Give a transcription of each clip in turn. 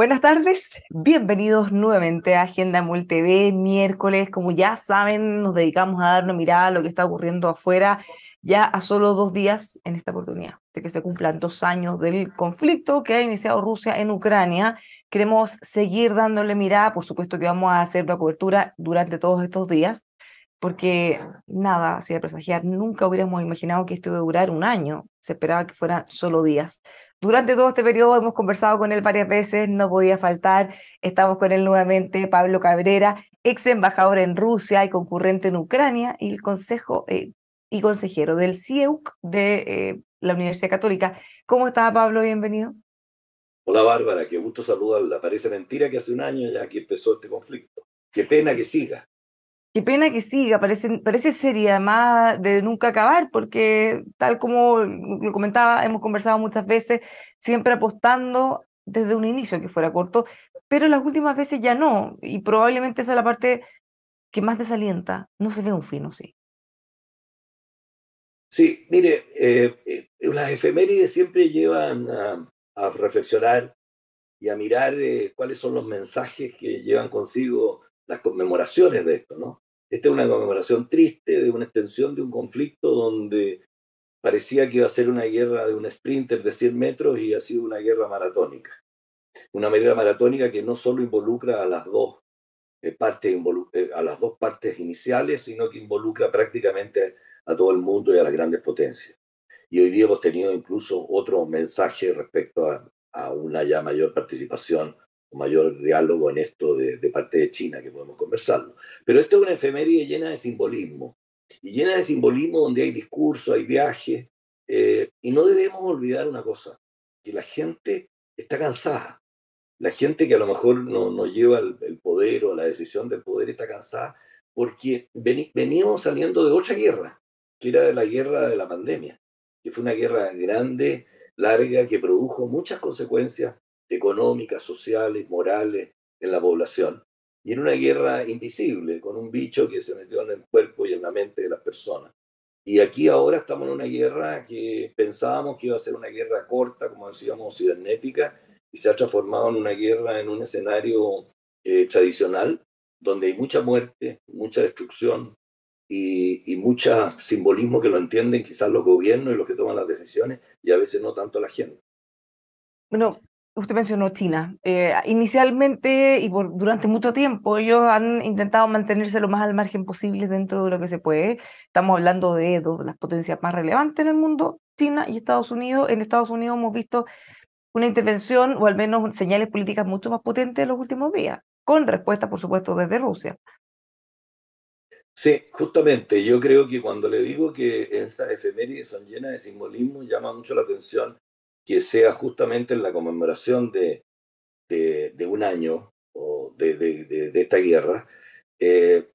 Buenas tardes, bienvenidos nuevamente a Agenda Mul TV, miércoles. Como ya saben, nos dedicamos a dar una mirada a lo que está ocurriendo afuera, ya a solo 2 días en esta oportunidad, de que se cumplan 2 años del conflicto que ha iniciado Rusia en Ucrania. Queremos seguir dándole mirada, por supuesto que vamos a hacer la cobertura durante todos estos días, porque nada hacía presagiar, nunca hubiéramos imaginado que esto iba a durar un año, se esperaba que fueran solo días. Durante todo este periodo hemos conversado con él varias veces, no podía faltar, estamos con él nuevamente, Pablo Cabrera, ex embajador en Rusia y concurrente en Ucrania, y el consejo y consejero del CIEUC de la Universidad Católica. ¿Cómo está, Pablo? Bienvenido. Hola Bárbara, qué gusto saludarla. Parece mentira que hace un año ya que empezó este conflicto. Qué pena que siga. Qué pena que siga, parece serie además de nunca acabar, porque tal como lo comentaba, hemos conversado muchas veces, siempre apostando desde un inicio que fuera corto, pero las últimas veces ya no, y probablemente esa es la parte que más desalienta, no se ve un fin, ¿o sí? Sí, mire, las efemérides siempre llevan a reflexionar y a mirar cuáles son los mensajes que llevan consigo las conmemoraciones de esto, ¿no? Esta es una conmemoración triste de una extensión de un conflicto donde parecía que iba a ser una guerra de un sprinter de 100 metros y ha sido una guerra maratónica. Una guerra maratónica que no solo involucra a las dos a las dos partes iniciales, sino que involucra prácticamente a todo el mundo y a las grandes potencias. Y hoy día hemos tenido incluso otro mensaje respecto a una ya mayor participación o mayor diálogo en esto de parte de China, que podemos conversarlo. Pero esto es una efeméride llena de simbolismo, y llena de simbolismo donde hay discurso, hay viaje, y no debemos olvidar una cosa, que la gente está cansada. La gente que a lo mejor no lleva el poder o la decisión del poder está cansada porque veníamos saliendo de otra guerra, que era de la guerra de la pandemia, que fue una guerra grande, larga, que produjo muchas consecuencias económicas, sociales, morales en la población. Y era una guerra invisible, con un bicho que se metió en el cuerpo y en la mente de las personas. Y aquí ahora estamos en una guerra que pensábamos que iba a ser una guerra corta, como decíamos, cibernética, y se ha transformado en una guerra, en un escenario tradicional, donde hay mucha muerte, mucha destrucción y mucho simbolismo que lo entienden quizás los gobiernos y los que toman las decisiones, y a veces no tanto la gente. Bueno, usted mencionó China. Inicialmente y durante mucho tiempo ellos han intentado mantenerse lo más al margen posible dentro de lo que se puede. Estamos hablando de dos de las potencias más relevantes en el mundo, China y Estados Unidos. En Estados Unidos hemos visto una intervención o al menos señales políticas mucho más potentes en los últimos días, con respuesta, por supuesto, desde Rusia. Sí, justamente, yo creo que cuando le digo que estas efemérides son llenas de simbolismo, llama mucho la atención que sea justamente en la conmemoración de un año o de esta guerra, eh,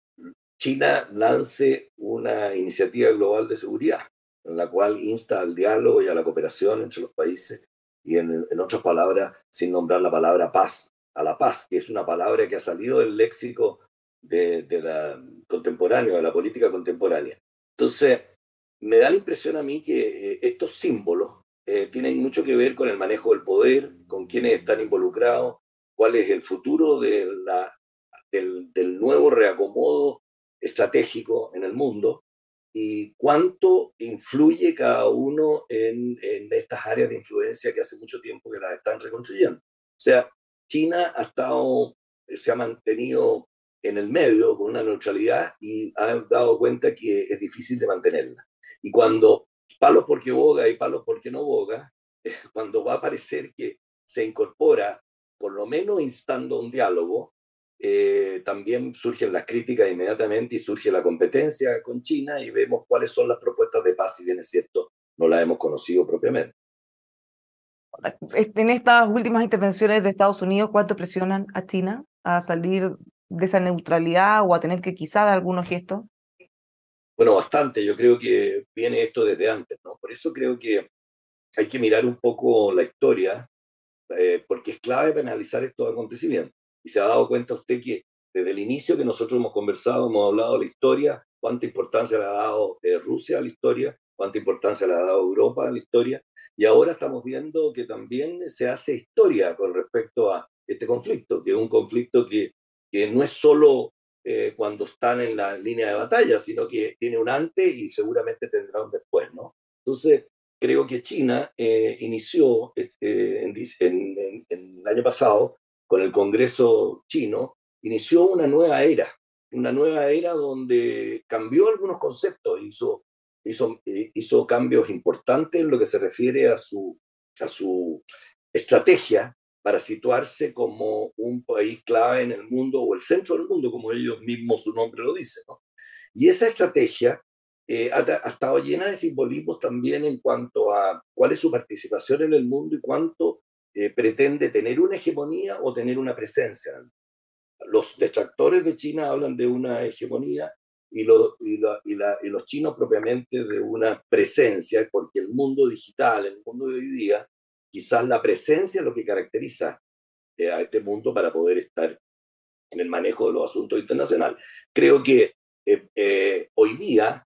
China lance una iniciativa global de seguridad, en la cual insta al diálogo y a la cooperación entre los países y, en otras palabras, sin nombrar la palabra paz, a la paz, que es una palabra que ha salido del léxico de la contemporánea, de la política contemporánea. Entonces, me da la impresión a mí que estos símbolos tienen mucho que ver con el manejo del poder, con quienes están involucrados, cuál es el futuro del nuevo reacomodo estratégico en el mundo y cuánto influye cada uno en estas áreas de influencia que hace mucho tiempo que las están reconstruyendo. O sea, China se ha mantenido en el medio con una neutralidad y ha dado cuenta que es difícil de mantenerla. Y cuando palos porque boga y palos porque no boga, cuando va a parecer que se incorpora, por lo menos instando un diálogo, también surgen las críticas inmediatamente y surge la competencia con China y vemos cuáles son las propuestas de paz, si bien es cierto, no las hemos conocido propiamente. En estas últimas intervenciones de Estados Unidos, ¿cuánto presionan a China a salir de esa neutralidad o a tener que quizá dar algunos gestos? Bueno, bastante, yo creo que viene esto desde antes, ¿no? Por eso creo que hay que mirar un poco la historia, porque es clave para analizar estos acontecimientos. Y se ha dado cuenta usted que desde el inicio que nosotros hemos conversado, hemos hablado de la historia, cuánta importancia le ha dado Rusia a la historia, cuánta importancia le ha dado Europa a la historia, y ahora estamos viendo que también se hace historia con respecto a este conflicto, que es un conflicto que no es solo cuando están en la línea de batalla, sino que tiene un antes y seguramente tendrá un después, ¿no? Entonces, creo que China inició en el año pasado, con el Congreso chino, inició una nueva era donde cambió algunos conceptos, hizo cambios importantes en lo que se refiere a su estrategia para situarse como un país clave en el mundo o el centro del mundo, como ellos mismos su nombre lo dice, ¿no? Y esa estrategia ha estado llena de simbolismos también en cuanto a cuál es su participación en el mundo y cuánto pretende tener una hegemonía o tener una presencia. Los detractores de China hablan de una hegemonía y los chinos propiamente de una presencia, porque el mundo digital, el mundo de hoy día, quizás la presencia es lo que caracteriza a este mundo para poder estar en el manejo de los asuntos internacionales. Creo que hoy día,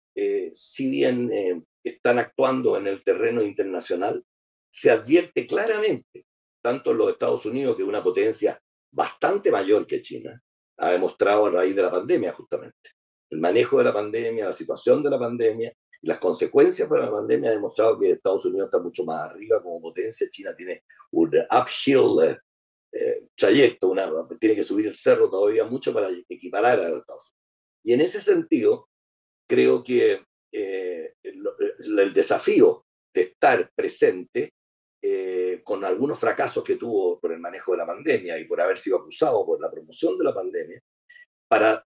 si bien están actuando en el terreno internacional, se advierte claramente, tanto en los Estados Unidos, que es una potencia bastante mayor que China, ha demostrado a raíz de la pandemia justamente. El manejo de la pandemia, la situación de la pandemia y las consecuencias para la pandemia ha demostrado que Estados Unidos está mucho más arriba como potencia. China tiene un uphill trayecto, tiene que subir el cerro todavía mucho para equiparar a los Estados Unidos. Y en ese sentido, creo que el desafío de estar presente con algunos fracasos que tuvo por el manejo de la pandemia y por haber sido acusado por la promoción de la pandemia, para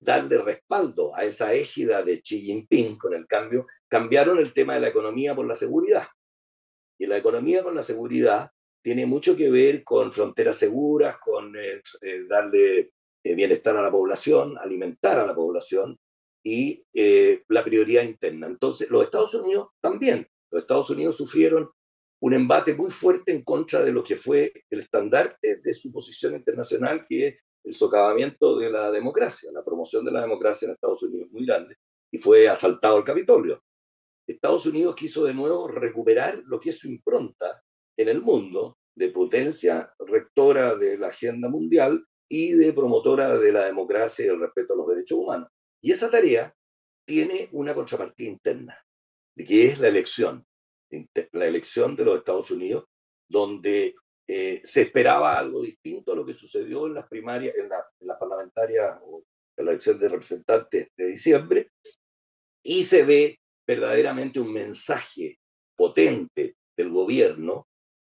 darle respaldo a esa égida de Xi Jinping con el cambio, cambiaron el tema de la economía por la seguridad. Y la economía con la seguridad tiene mucho que ver con fronteras seguras, con darle bienestar a la población, alimentar a la población y la prioridad interna. Entonces, los Estados Unidos también. Los Estados Unidos sufrieron un embate muy fuerte en contra de lo que fue el estandarte de su posición internacional, que es el socavamiento de la democracia, la promoción de la democracia en Estados Unidos muy grande, y fue asaltado el Capitolio. Estados Unidos quiso de nuevo recuperar lo que es su impronta en el mundo de potencia rectora de la agenda mundial y de promotora de la democracia y el respeto a los derechos humanos. Y esa tarea tiene una contrapartida interna, que es la elección de los Estados Unidos, donde se esperaba algo distinto a lo que sucedió en las primarias, en la parlamentaria o en la elección de representantes de diciembre, y se ve verdaderamente un mensaje potente del gobierno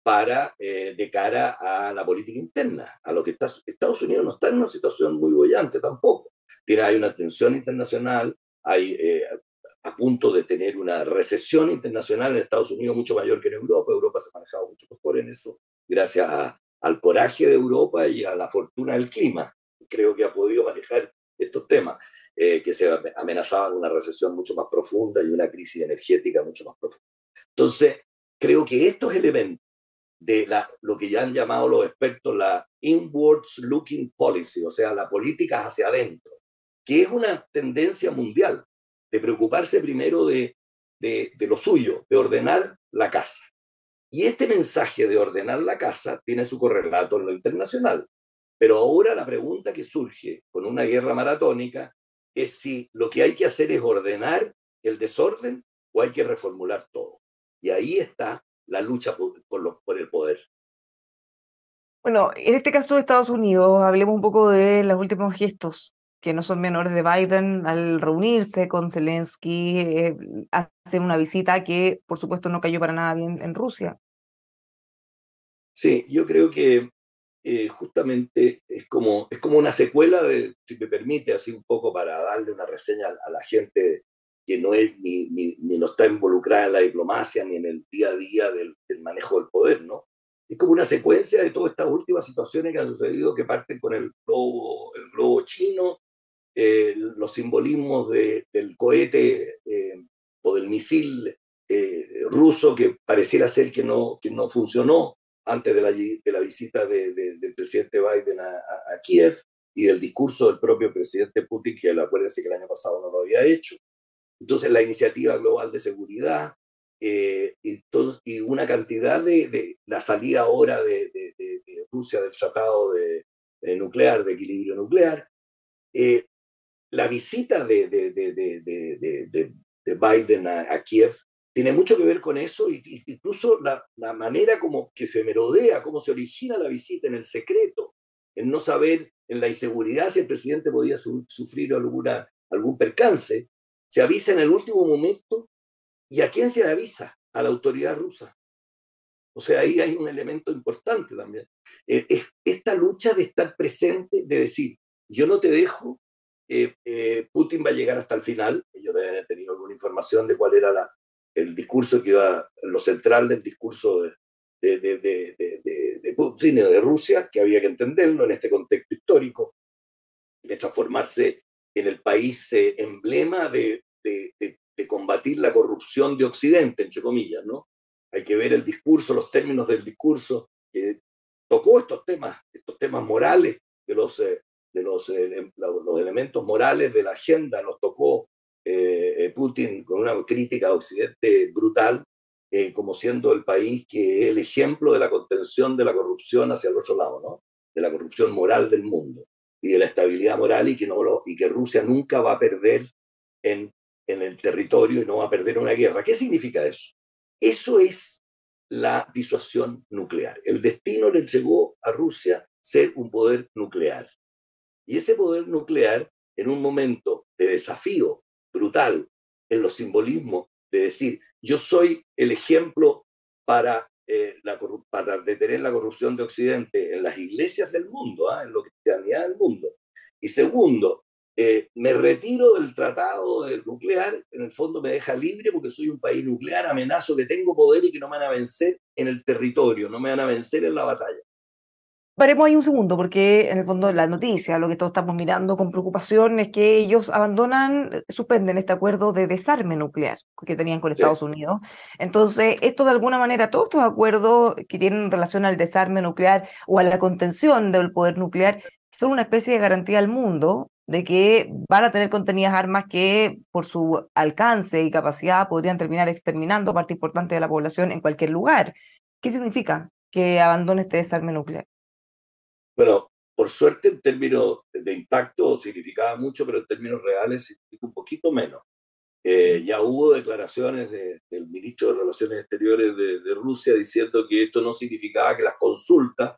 de cara a la política interna, a lo que Estados Unidos no está en una situación muy bollante tampoco. Hay una tensión internacional, hay a punto de tener una recesión internacional en Estados Unidos mucho mayor que en Europa. Europa se ha manejado mucho mejor en eso, gracias al coraje de Europa y a la fortuna del clima. Creo que ha podido manejar estos temas, que se amenazaban una recesión mucho más profunda y una crisis energética mucho más profunda. Entonces, creo que estos elementos de lo que ya han llamado los expertos la inwards looking policy, o sea, la política hacia adentro, que es una tendencia mundial de preocuparse primero de lo suyo, de ordenar la casa. Y este mensaje de ordenar la casa tiene su correlato en lo internacional. Pero ahora la pregunta que surge con una guerra maratónica es si lo que hay que hacer es ordenar el desorden o hay que reformular todo. Y ahí está la lucha por el poder. Bueno, en este caso de Estados Unidos, hablemos un poco de los últimos gestos, que no son menores, de Biden al reunirse con Zelensky, hacer una visita que, por supuesto, no cayó para nada bien en Rusia. Sí, yo creo que justamente es como una secuela de, si me permite, así un poco para darle una reseña a la gente que no es ni no está involucrada en la diplomacia ni en el día a día del manejo del poder, ¿no? Es como una secuencia de todas estas últimas situaciones que han sucedido, que parten con el globo chino, los simbolismos del cohete o del misil ruso, que pareciera ser que no funcionó antes de la visita del presidente Biden a Kiev, y del discurso del propio presidente Putin, que acuérdense que el año pasado no lo había hecho. Entonces, la iniciativa global de seguridad, y una cantidad de la salida ahora de Rusia del tratado nuclear, de equilibrio nuclear, la visita de Biden a Kiev tiene mucho que ver con eso, y incluso la manera como que se merodea, cómo se origina la visita en el secreto, en no saber, en la inseguridad si el presidente podía sufrir algún percance, se avisa en el último momento. ¿Y a quién se le avisa? A la autoridad rusa. O sea, ahí hay un elemento importante también. Es esta lucha de estar presente, de decir, yo no te dejo, Putin va a llegar hasta el final. Ellos deben haber tenido alguna información de cuál era el discurso que iba, lo central del discurso de Putin y de Rusia, que había que entenderlo en este contexto histórico, de transformarse en el país emblema de combatir la corrupción de Occidente, entre comillas, ¿no? Hay que ver el discurso, los términos del discurso, que tocó estos temas morales, los elementos morales de la agenda, los tocó Putin con una crítica a Occidente brutal, como siendo el país que es el ejemplo de la contención de la corrupción hacia el otro lado, ¿no? De la corrupción moral del mundo y de la estabilidad moral, y que Rusia nunca va a perder en, en el territorio y no va a perder una guerra. ¿Qué significa eso? Eso es la disuasión nuclear. El destino le entregó a Rusia ser un poder nuclear. Y ese poder nuclear, en un momento de desafío brutal en los simbolismos, de decir, yo soy el ejemplo para, para detener la corrupción de Occidente en las iglesias del mundo, en la cristianidad del mundo. Y segundo, me retiro del tratado nuclear, en el fondo me deja libre porque soy un país nuclear, amenazo que tengo poder y que no me van a vencer en el territorio, no me van a vencer en la batalla. Paremos ahí un segundo, porque en el fondo la noticia, lo que todos estamos mirando con preocupación es que ellos abandonan, suspenden este acuerdo de desarme nuclear que tenían con Sí. Estados Unidos. Entonces, esto de alguna manera, todos estos acuerdos que tienen relación al desarme nuclear o a la contención del poder nuclear, son una especie de garantía al mundo de que van a tener contenidas armas que por su alcance y capacidad podrían terminar exterminando parte importante de la población en cualquier lugar. ¿Qué significa que abandone este desarme nuclear? Bueno, por suerte en términos de impacto significaba mucho, pero en términos reales significa un poquito menos. Ya hubo declaraciones del ministro de Relaciones Exteriores de Rusia diciendo que esto no significaba que las consultas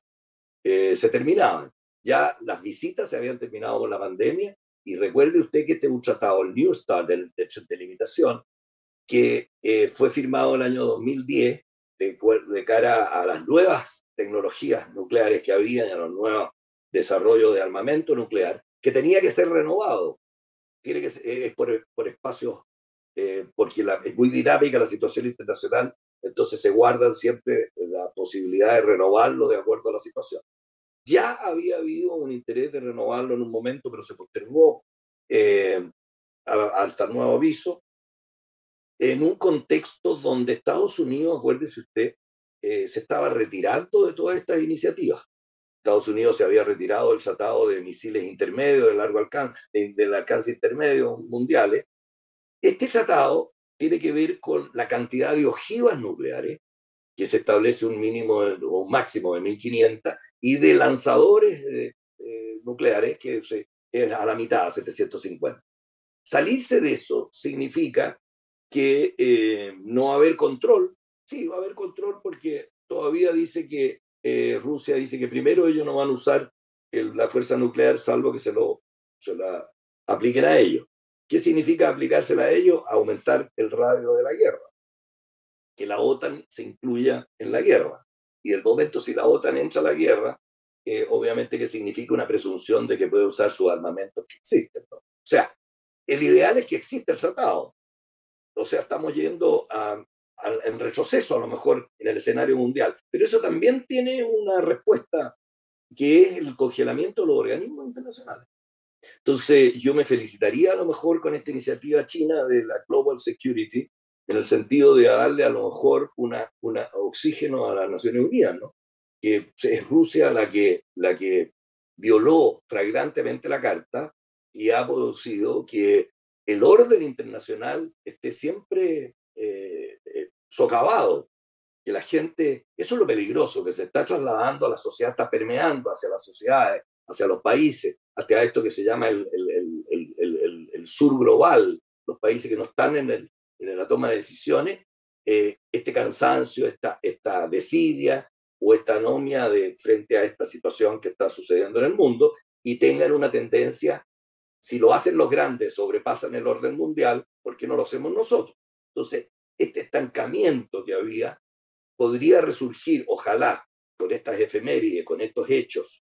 se terminaban. Ya las visitas se habían terminado con la pandemia, y recuerde usted que este es un tratado, el New START, de limitación, que fue firmado en el año 2010 de cara a las nuevas tecnologías nucleares que había y a los nuevos desarrollos de armamento nuclear, que tenía que ser renovado. Tiene que ser, es por espacios, porque es muy dinámica la situación internacional, entonces se guardan siempre la posibilidad de renovarlo de acuerdo a la situación. Ya había habido un interés de renovarlo en un momento, pero se postergó hasta nuevo aviso, en un contexto donde Estados Unidos, acuérdese usted, se estaba retirando de todas estas iniciativas. Estados Unidos se había retirado del tratado de misiles intermedios, de largo alcance, del alcance intermedio mundiales. Este tratado tiene que ver con la cantidad de ojivas nucleares, que se establece un mínimo o un máximo de 1.500, y de lanzadores nucleares, que es a la mitad, a 750. Salirse de eso significa que no va a haber control. Sí, va a haber control porque todavía dice que Rusia dice que primero ellos no van a usar la fuerza nuclear salvo que se la apliquen a ellos. ¿Qué significa aplicársela a ellos? Aumentar el radio de la guerra, que la OTAN se incluya en la guerra. Y el momento si la OTAN entra a la guerra, obviamente que significa una presunción de que puede usar sus armamentos que existen, ¿no? O sea, el ideal es que exista el tratado. O sea, estamos yendo en retroceso a lo mejor en el escenario mundial. Pero eso también tiene una respuesta, que es el congelamiento de los organismos internacionales. Entonces, yo me felicitaría a lo mejor con esta iniciativa china de la Global Security, en el sentido de darle a lo mejor una oxígeno a las Naciones Unidas, ¿no? Que es Rusia la que violó flagrantemente la carta y ha producido que el orden internacional esté siempre socavado, que la gente, eso es lo peligroso, que se está trasladando a la sociedad, está permeando hacia las sociedades, hacia los países, hacia esto que se llama el sur global, los países que no están en la toma de decisiones, este cansancio, esta desidia o esta anomia frente a esta situación que está sucediendo en el mundo, y tengan una tendencia, si lo hacen los grandes, sobrepasan el orden mundial, ¿por qué no lo hacemos nosotros? Entonces, este estancamiento que había podría resurgir, ojalá, con estas efemérides, con estos hechos,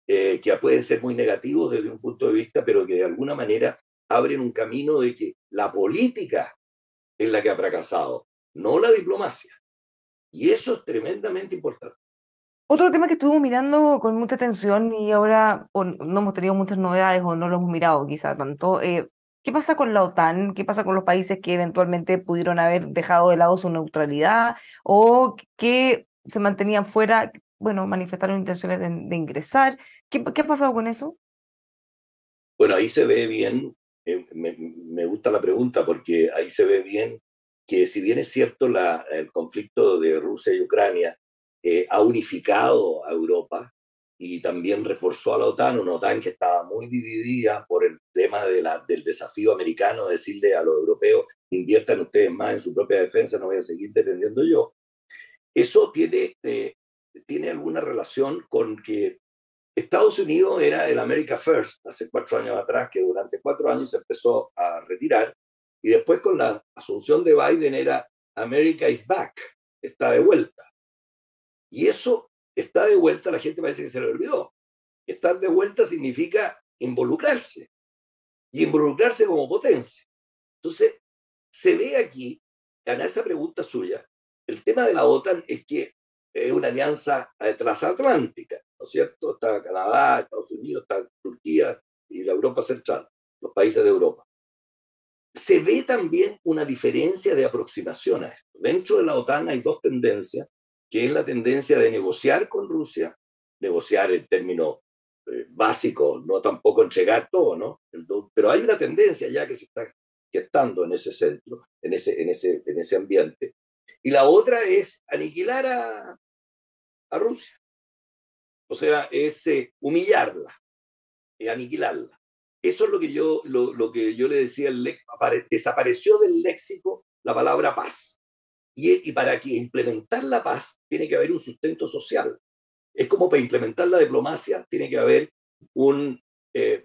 que pueden ser muy negativos desde un punto de vista, pero que de alguna manera abren un camino de que la política es la que ha fracasado, no la diplomacia. Y eso es tremendamente importante. Otro tema que estuvimos mirando con mucha atención y ahora no hemos tenido muchas novedades o no lo hemos mirado quizá tanto. ¿Qué pasa con la OTAN? ¿Qué pasa con los países que eventualmente pudieron haber dejado de lado su neutralidad o que se mantenían fuera? Bueno, manifestaron intenciones de ingresar. ¿Qué ha pasado con eso? Bueno, ahí se ve bien, me gusta la pregunta porque ahí se ve bien que si bien es cierto el conflicto de Rusia y Ucrania ha unificado a Europa y también reforzó a la OTAN, una OTAN que estaba muy dividida por el tema del desafío americano, de decirle a los europeos, inviertan ustedes más en su propia defensa, no voy a seguir dependiendo yo. Eso tiene alguna relación con que Estados Unidos era el America First hace 4 años atrás, que durante 4 años se empezó a retirar, y después con la asunción de Biden era America is back, está de vuelta. Y eso está de vuelta, la gente parece que se le olvidó. Estar de vuelta significa involucrarse, y involucrarse como potencia. Entonces, se ve aquí, en esa pregunta suya, el tema de la OTAN es que es una alianza transatlántica, ¿no es cierto? Está Canadá, Estados Unidos, está Turquía y la Europa Central, los países de Europa. Se ve también una diferencia de aproximación a esto. Dentro de la OTAN hay dos tendencias, que es la tendencia de negociar con Rusia, negociar en términos básicos, no tampoco entregar todo, ¿no? Pero hay una tendencia ya que se está gestando en ese centro, en ese ambiente. Y la otra es aniquilar a Rusia. O sea, es humillarla, aniquilarla. Eso es lo que yo le decía, desapareció del léxico la palabra paz. Y para que implementar la paz tiene que haber un sustento social. Es como para implementar la diplomacia tiene que haber un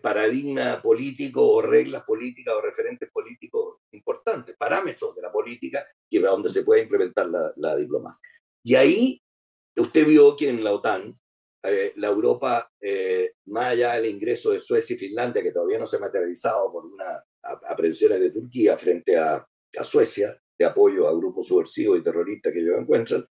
paradigma político o reglas políticas o referentes políticos importantes, parámetros de la política que donde se puede implementar la diplomacia. Y ahí usted vio que en la OTAN, la Europa, más allá del ingreso de Suecia y Finlandia, que todavía no se ha materializado por unas aprehensiones de Turquía frente a Suecia, de apoyo a grupos subversivos y terroristas que ellos encuentran,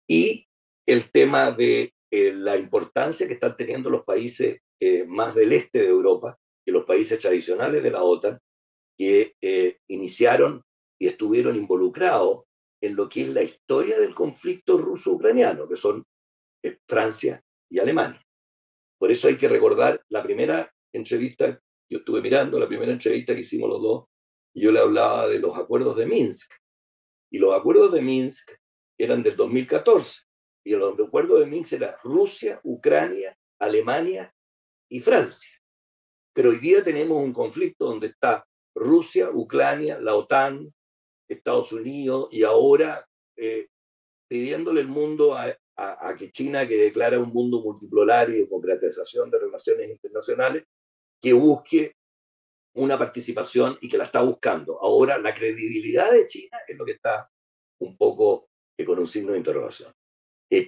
y el tema de la importancia que están teniendo los países más del este de Europa, que los países tradicionales de la OTAN, que iniciaron y estuvieron involucrados en lo que es la historia del conflicto ruso-ucraniano, que son Francia y Alemania. Por eso hay que recordar la primera entrevista, yo estuve mirando la primera entrevista que hicimos los dos, y yo le hablaba de los acuerdos de Minsk. Y los acuerdos de Minsk eran del 2014. Y los acuerdos de Minsk eran Rusia, Ucrania, Alemania y Francia. Pero hoy día tenemos un conflicto donde está Rusia, Ucrania, la OTAN, Estados Unidos, y ahora pidiéndole el mundo a que China, que declara un mundo multipolar y democratización de relaciones internacionales, que busque una participación y que la está buscando. Ahora, la credibilidad de China es lo que está un poco con un signo de interrogación.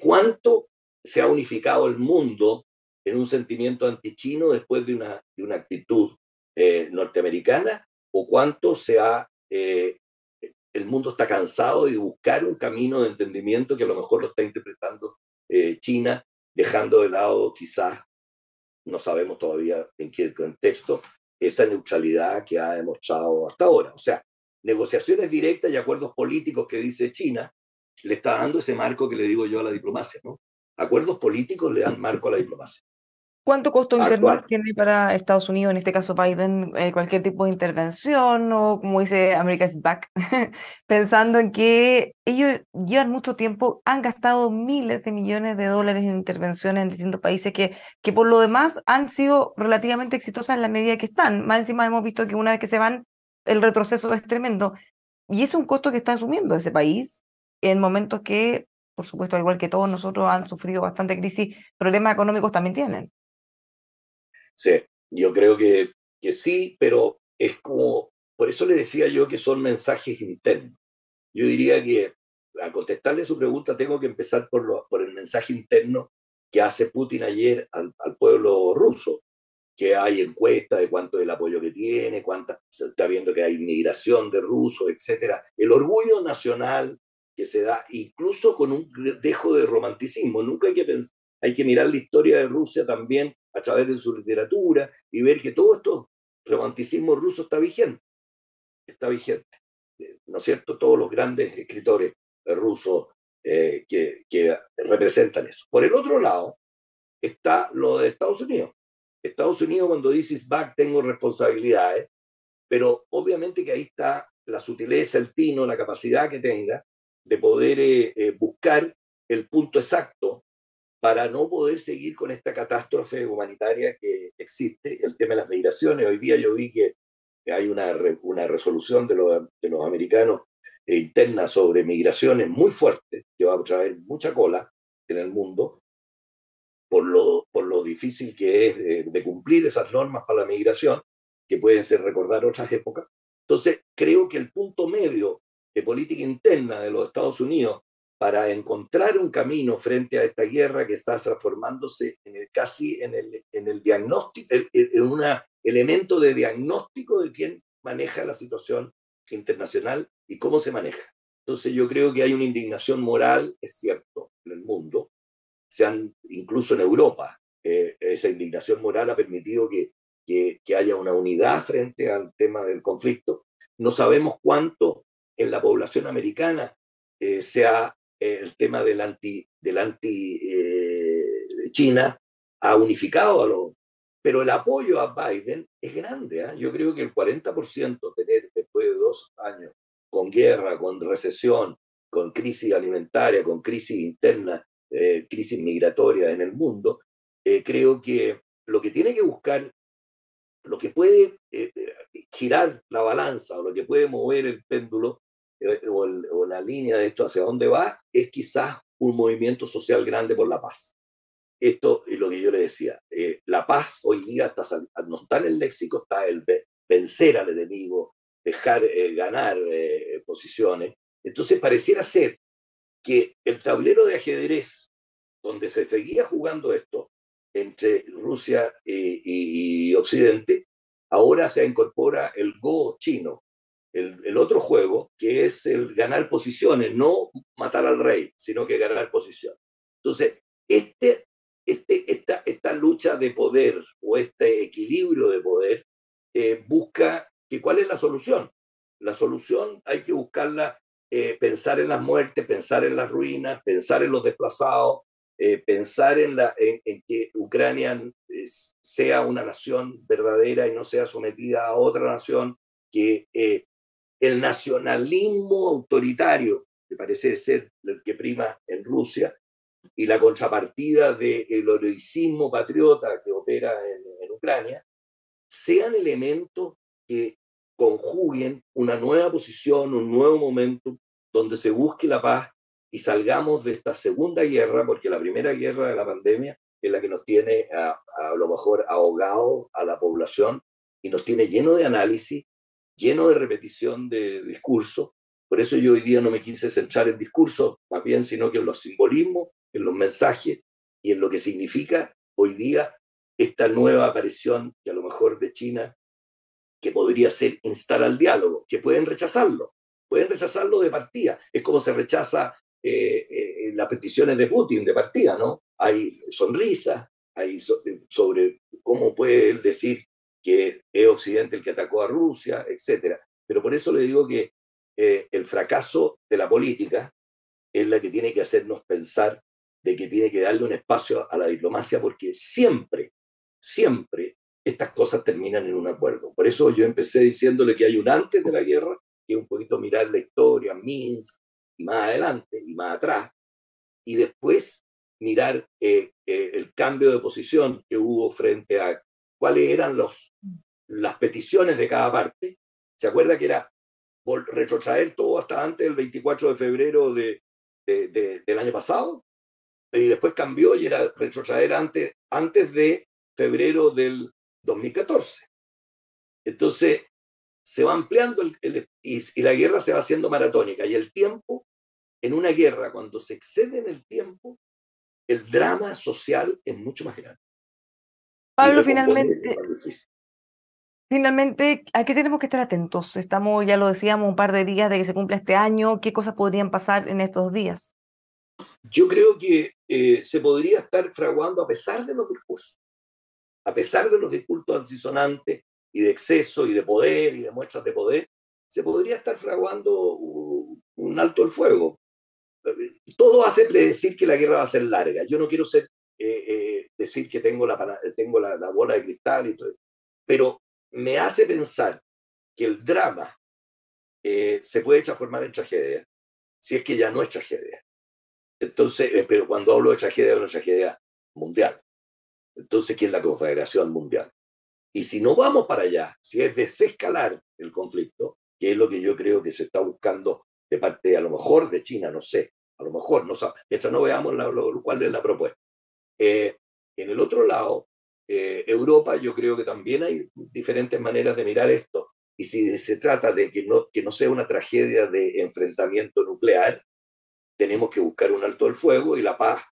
¿Cuánto se ha unificado el mundo en un sentimiento antichino después de una actitud norteamericana? ¿O cuánto el mundo está cansado de buscar un camino de entendimiento que a lo mejor lo está interpretando China, dejando de lado quizás, no sabemos todavía en qué contexto, esa neutralidad que ha demostrado hasta ahora? O sea, negociaciones directas y acuerdos políticos que dice China, le está dando ese marco que le digo yo a la diplomacia, ¿no? Acuerdos políticos le dan marco a la diplomacia. ¿Cuánto costo interno actuar. tiene para Estados Unidos, en este caso Biden, cualquier tipo de intervención o, como dice America's Back, pensando en que ellos llevan mucho tiempo, han gastado miles de millones de dólares en intervenciones en distintos países que por lo demás han sido relativamente exitosas en la medida que están? Más encima hemos visto que una vez que se van, el retroceso es tremendo. Y ese es un costo que está asumiendo ese país en momentos que, por supuesto, al igual que todos nosotros, han sufrido bastante crisis, problemas económicos también tienen. Sí, yo creo que sí, pero es como, por eso le decía yo que son mensajes internos. Yo diría que a contestarle su pregunta tengo que empezar por el mensaje interno que hace Putin ayer al pueblo ruso, que hay encuestas de cuánto es el apoyo que tiene, cuánta, se está viendo que hay migración de rusos, etcétera. El orgullo nacional que se da, incluso con un dejo de romanticismo. Nunca hay que mirar la historia de Rusia también a través de su literatura y ver que todo esto romanticismo ruso está vigente, está vigente. ¿No es cierto? Todos los grandes escritores rusos que representan eso. Por el otro lado, está lo de Estados Unidos. Estados Unidos, cuando dices back, tengo responsabilidades, pero obviamente que ahí está la sutileza, el tino, la capacidad que tenga de poder buscar el punto exacto para no poder seguir con esta catástrofe humanitaria que existe, el tema de las migraciones. Hoy día yo vi que hay una resolución de los americanos interna sobre migraciones muy fuerte, que va a traer mucha cola en el mundo, por lo difícil que es de cumplir esas normas para la migración, que pueden ser recordar otras épocas. Entonces, creo que el punto medio de política interna de los Estados Unidos para encontrar un camino frente a esta guerra que está transformándose en casi en el diagnóstico, en un elemento de diagnóstico de quién maneja la situación internacional y cómo se maneja. Entonces yo creo que hay una indignación moral, es cierto, en el mundo, incluso en Europa, esa indignación moral ha permitido que haya una unidad frente al tema del conflicto. No sabemos cuánto en la población americana sea el tema del anti China ha unificado a los... Pero el apoyo a Biden es grande. Yo creo que el 40% tener después de 2 años con guerra, con recesión, con crisis alimentaria, con crisis interna, crisis migratoria en el mundo, creo que lo que tiene que buscar, lo que puede girar la balanza o lo que puede mover el péndulo o la línea de esto hacia dónde va, es quizás un movimiento social grande por la paz. Esto es lo que yo le decía. La paz hoy día no está en el léxico, está el vencer al enemigo, dejar ganar posiciones. Entonces pareciera ser que el tablero de ajedrez donde se seguía jugando esto entre Rusia y Occidente, ahora se incorpora el Go chino, el otro juego, que es el ganar posiciones, no matar al rey, sino que ganar posiciones. Entonces, esta lucha de poder o este equilibrio de poder busca que cuál es la solución. La solución hay que buscarla, pensar en las muertes, pensar en las ruinas, pensar en los desplazados, pensar en que Ucrania sea una nación verdadera y no sea sometida a otra nación, que el nacionalismo autoritario, que parece ser el que prima en Rusia, y la contrapartida del heroicismo patriota que opera en Ucrania, sean elementos que conjuguen una nueva posición, un nuevo momento, donde se busque la paz y salgamos de esta segunda guerra, porque la primera guerra de la pandemia es la que nos tiene a lo mejor ahogado a la población y nos tiene lleno de análisis, lleno de repetición de discursos. Por eso yo hoy día no me quise centrar en discursos, más bien, sino que en los simbolismos, en los mensajes y en lo que significa hoy día esta nueva aparición, que a lo mejor de China, que podría ser instar al diálogo, que pueden rechazarlo de partida. Es como se rechaza las peticiones de Putin de partida, ¿no? Hay sonrisas, hay sobre cómo puede él decir que es Occidente el que atacó a Rusia, etcétera. Pero por eso le digo que el fracaso de la política es la que tiene que hacernos pensar de que tiene que darle un espacio a la diplomacia, porque siempre siempre estas cosas terminan en un acuerdo. Por eso yo empecé diciéndole que hay un antes de la guerra, que es un poquito mirar la historia, Minsk, y más adelante, y más atrás, y después mirar el cambio de posición que hubo frente a cuáles eran las peticiones de cada parte. ¿Se acuerda que era retrotraer todo hasta antes del 24 de febrero del año pasado? Y después cambió y era retrotraer antes de febrero del 2014. Entonces, se va ampliando y la guerra se va haciendo maratónica. Y el tiempo, en una guerra, cuando se excede en el tiempo, el drama social es mucho más grande. Y Pablo, recomponer es más difícil. finalmente, ¿a qué tenemos que estar atentos? Estamos, ya lo decíamos, un par de días de que se cumpla este año. ¿Qué cosas podrían pasar en estos días? Yo creo que se podría estar fraguando a pesar de los discursos, a pesar de los discursos antisonantes y de exceso y de poder y de muestras de poder, se podría estar fraguando un alto el fuego. Todo hace predecir que la guerra va a ser larga. Yo no quiero decir que tengo la bola de cristal y todo, pero me hace pensar que el drama se puede transformar en tragedia, si es que ya no es tragedia. Entonces, pero cuando hablo de tragedia, es una tragedia mundial. Entonces, ¿qué es la Confederación Mundial? Y si no vamos para allá, si es desescalar el conflicto, que es lo que yo creo que se está buscando de parte, a lo mejor, de China, no sé, a lo mejor, no sabe, mientras no veamos cuál es la propuesta. En el otro lado, Europa, yo creo que también hay diferentes maneras de mirar esto. Y si se trata de que no sea una tragedia de enfrentamiento nuclear, tenemos que buscar un alto el fuego y la paz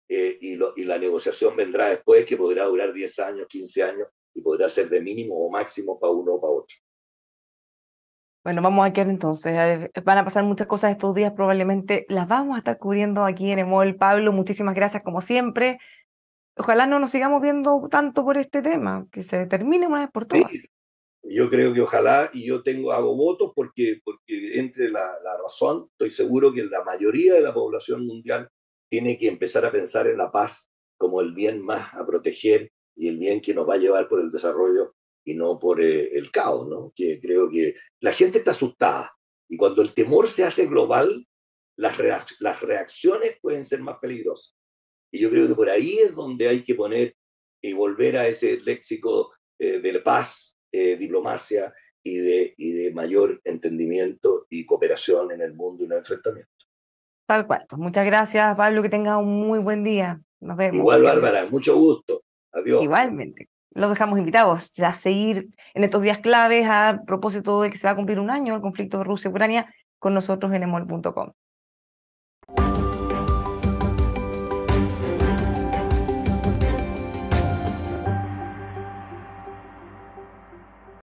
y la negociación vendrá después, que podrá durar 10 años, 15 años, y podrá ser de mínimo o máximo para uno o para otro. Bueno, vamos a quedar entonces. Van a pasar muchas cosas estos días, probablemente las vamos a estar cubriendo aquí en EMOL. Pablo, muchísimas gracias como siempre. Ojalá no nos sigamos viendo tanto por este tema, que se termine una vez por Sí, todas. yo creo que ojalá, y yo hago votos porque entre la razón, estoy seguro que la mayoría de la población mundial tiene que empezar a pensar en la paz como el bien más a proteger y el bien que nos va a llevar por el desarrollo y no por el caos, ¿no? Que creo que la gente está asustada y cuando el temor se hace global, las reacciones pueden ser más peligrosas. Y yo creo que por ahí es donde hay que poner y volver a ese léxico de paz, diplomacia y de mayor entendimiento y cooperación en el mundo y no enfrentamiento. Tal cual. Pues muchas gracias, Pablo, que tengas un muy buen día. Nos vemos, que Igual, estés bien. Bárbara, mucho gusto. Adiós. Igualmente. Los dejamos invitados a seguir en estos días claves a propósito de que se va a cumplir un año el conflicto de Rusia-Ucrania con nosotros en emol.com.